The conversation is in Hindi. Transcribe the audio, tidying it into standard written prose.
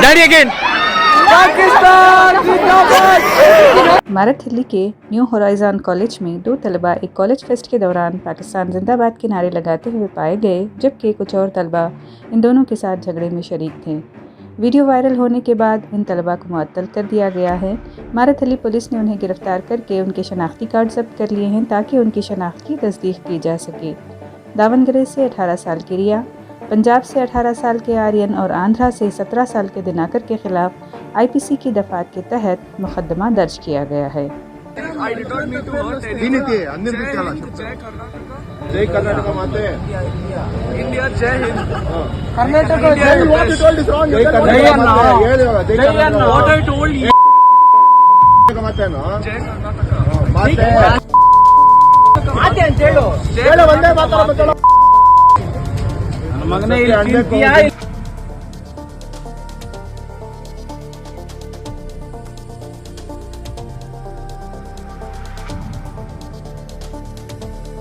Daddy again. मारथली के न्यू होराइजन कॉलेज में दो तलबा एक कॉलेज फेस्ट के दौरान पाकिस्तान जिंदाबाद के नारे लगाते हुए पाए गए, जबकि कुछ और तलबा इन दोनों के साथ झगड़े में शरीक थे। वीडियो वायरल होने के बाद इन तलबा को मुअत्तल कर दिया गया है। मारथली पुलिस ने उन्हें गिरफ्तार करके उनके शनाख्ती कार्ड जब्त कर लिए हैं ताकि उनकी शनाख्त की तस्दीक की जा सके। दावनगरे से 18 साल की रिया, पंजाब से 18 साल के आर्यन और आंध्रा से 17 साल के दिनाकर के खिलाफ IPC की दफात के तहत मुकदमा दर्ज किया गया है। जय कर्नाटक माते इंडिया जय हिंद। कर्नाटक ಮಗನೇ